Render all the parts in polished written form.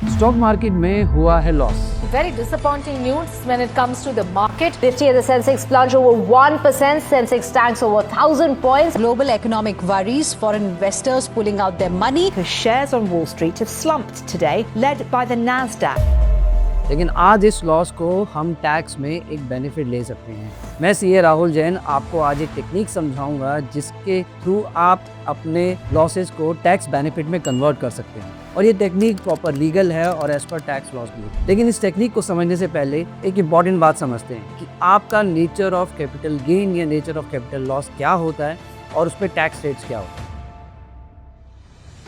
Stock market में हुआ है loss. Very disappointing news when it comes to the market. Nifty and the Sensex plunge over 1%. Sensex tanks over 1,000 points. Global economic worries, foreign investors pulling out their money. The shares on Wall Street have slumped today, led by the Nasdaq. लेकिन आज इस loss को हम tax में एक benefit ले सकते हैं। मैं सीए राहुल जैन आपको आज एक टेक्निक समझाऊंगा जिसके थ्रू आप अपने लॉसेस को टैक्स बेनिफिट में कन्वर्ट कर सकते हैं, और ये टेक्निक प्रॉपर लीगल है और एज पर टैक्स लॉस भी। लेकिन इस टेक्निक को समझने से पहले एक इम्पॉर्टेंट बात समझते हैं कि आपका नेचर ऑफ कैपिटल गेन या नेचर ऑफ कैपिटल लॉस क्या होता है और उस पर टैक्स रेट्स क्या होता है।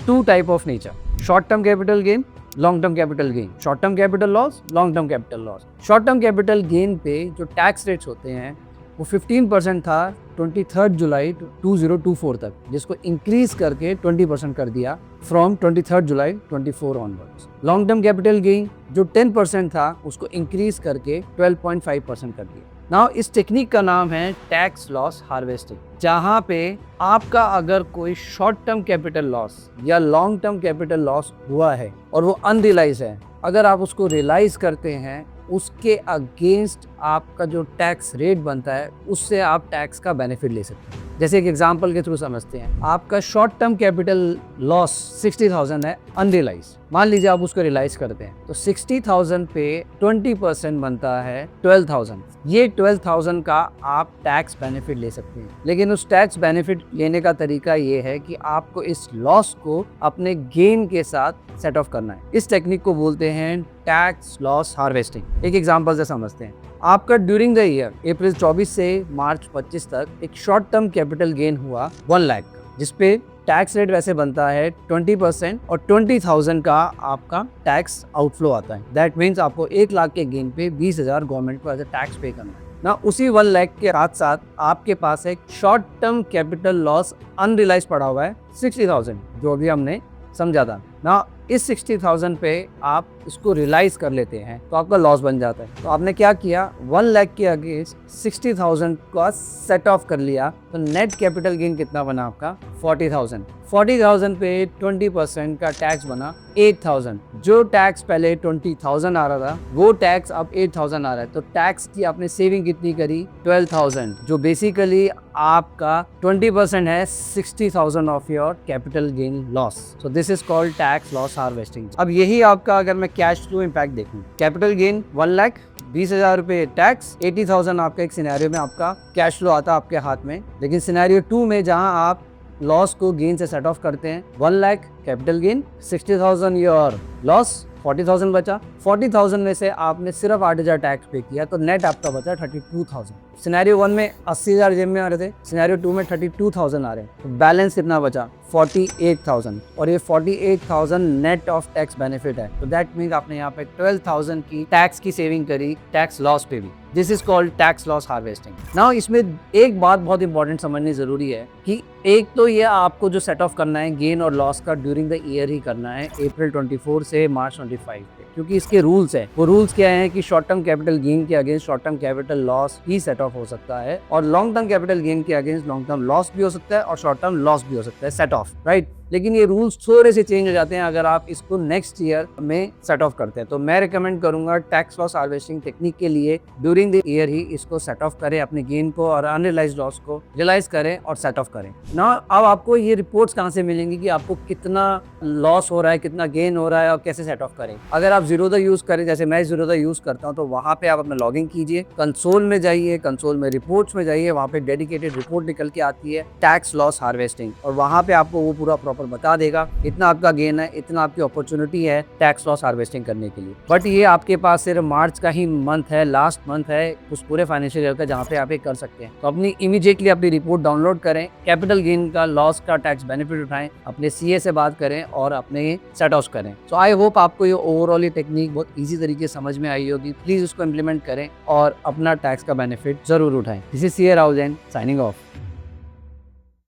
Two type of nature, short term capital gain, long term capital gain. Short term capital loss, long term capital loss. Short term capital gain पे जो टैक्स रेट्स होते हैं वो 15% था 23 जुलाई 2024 तक, जिसको इंक्रीज करके 20% कर दिया from 23 July 24 onwards. Long term capital gain जो 10% था उसको इंक्रीज करके 12.5% कर दिया। नाउ इस टेक्निक का नाम है टैक्स लॉस हार्वेस्टिंग, जहाँ पे आपका अगर कोई शॉर्ट टर्म कैपिटल लॉस या लॉन्ग टर्म कैपिटल लॉस हुआ है और वो अनरियलाइज है, अगर आप उसको रियलाइज करते हैं उसके अगेंस्ट आपका जो टैक्स रेट बनता है उससे आप टैक्स का बेनिफिट ले सकते हैं। जैसे एक एग्जांपल के थ्रू समझते हैं, आपका शॉर्ट टर्म कैपिटल लॉस 60,000 है अनरियलाइज। मान लीजिए आप उसको रियलाइज करते हैं तो 60,000 पे 20% बनता है 12,000। ये 12,000 का आप टैक्स बेनिफिट ले सकते हैं, लेकिन उस टैक्स बेनिफिट लेने का तरीका ये है कि आपको इस लॉस को अपने गेन के साथ सेट ऑफ करना है। इस टेक्निक को बोलते हैं टैक्स लॉस हार्वेस्टिंग। एक एग्जांपल से समझते हैं, आपका ड्यूरिंग द ईयर अप्रैल 24 से मार्च 25 तक एक शॉर्ट टर्म कैपिटल गेन हुआ 1 लाख, जिसपे टैक्स रेट वैसे बनता है 20% और 20,000 का आपका टैक्स आउटफ्लो आता है। दैट मीन्स आपको 1 लाख के गेन पे 20,000 गवर्नमेंट को एज अ टैक्स पे करना है ना। उसी 1 लाख के साथ साथ आपके पास एक short term capital loss unrealise पड़ा हुआ है 60,000, जो अभी हमने समझा था ना। इस 60,000 पे आप इसको रियलाइज कर लेते हैं तो आपका लॉस बन जाता है। तो आपने क्या किया, 1 लाख के अगेंस्ट 60,000 का सेट ऑफ कर लिया, तो नेट कैपिटल गेन कितना बना आपका 40,000। 40,000 पे 20% का टैक्स बना 8,000। जो टैक्स पहले 20,000 आ रहा था वो टैक्स अब 8,000 आ रहा है, तो टैक्स की आपने सेविंग कितनी करी 12,000, जो बेसिकली आपका 20% है 60,000 of your capital gain loss. So this is called tax loss harvesting. अब यही आपका अगर मैं कैश फ्लो इम्पैक्ट देखूं, कैपिटल गेन 1 लाख, 20,000 रुपये टैक्स, 80,000 आपका एक सिनेरियो में आपका कैश फ्लो आता है आपके हाथ में। लेकिन सिनेरियो 2 में जहां आप लॉस को गेन से सेट ऑफ करते हैं, 1 lakh capital gain, 60,000 your loss, 40,000 बचा। 40,000 में से आपने सिर्फ 8,000 टैक्स पे किया, तो नेट आपका बचा 32,000। सिनेरियो 1 में 80,000 जेब में आ रहे थे, सिनेरियो 2 में 32,000 आ रहे हैं, तो बैलेंस कितना बचा 48,000, और ये 48,000 नेट ऑफ टैक्स बेनिफिट है। तो दैट मीन्स आपने यहाँ पे 12,000 की टैक्स की सेविंग करी टैक्स लॉस पे भी। This is called tax loss harvesting. Now इसमें एक बात बहुत इंपॉर्टेंट समझनी जरूरी है कि एक तो ये आपको जो सेट ऑफ करना है गेन और लॉस का ड्यूरिंग द ईयर ही करना है, अप्रैल 24 से मार्च 25 पे, क्योंकि इसके रूल्स है। वो रूल्स क्या है कि शॉर्ट टर्म कैपिटल गेन के against short term capital loss he set of हो सकता है, और लॉन्ग टर्म कैपिटल गेन के अगेंस्ट लॉन्ग टर्म लॉस भी हो सकता है और शॉर्ट टर्म लॉस भी हो सकता है सेट ऑफ, राइट। लेकिन ये रूल्स थोड़े से चेंज हो जाते हैं अगर आप इसको नेक्स्ट ईयर में सेट ऑफ करते हैं। तो मैं रिकमेंड करूंगा टैक्स लॉस हार्वेस्टिंग टेक्निक के लिए ड्यूरिंग द ईयर ही इसको सेट ऑफ करें, अपने गेन को और अनरियलाइज्ड लॉस को रियलाइज करें और सेट ऑफ करें ना। अब आपको ये रिपोर्ट्स कहाँ से मिलेंगी कि आपको कितना लॉस हो रहा है, कितना गेन हो रहा है और कैसे सेट ऑफ करें। अगर आप ज़ीरोधा यूज करें, जैसे मैं ज़ीरोधा यूज करता हूँ, तो वहाँ पे आप अपना लॉगिंग कीजिए, कंसोल में जाइए, कंसोल में रिपोर्ट्स में जाइए, वहाँ पे डेडिकेटेड रिपोर्ट निकल के आती है टैक्स लॉस हार्वेस्टिंग, और वहाँ पे आपको वो पूरा प्रॉपर बता देगा इतना आपका गेन है, इतना आपकी अपॉर्चुनिटी है टैक्स लॉस हार्वेस्टिंग करने के लिए। बट ये आपके पास सिर्फ मार्च का ही मंथ है, लास्ट मंथ है उस पूरे फाइनेंशियल ईयर का, जहाँ पे आप ये कर सकते हैं। तो अपनी इमीडिएटली अपनी रिपोर्ट डाउनलोड करें, कैपिटल गेन का लॉस का टैक्स बेनिफिट उठाएं, अपने सीए से बात करें और अपने सेट ऑफ करें। सो आई होप आपको ये ओवरऑल ये टेक्निक बहुत ईजी तरीके से समझ में आई होगी। प्लीज उसको इम्प्लीमेंट करें और अपना टैक्स का बेनिफिट जरूर उठाएं। This is CA Rahul Jain signing off.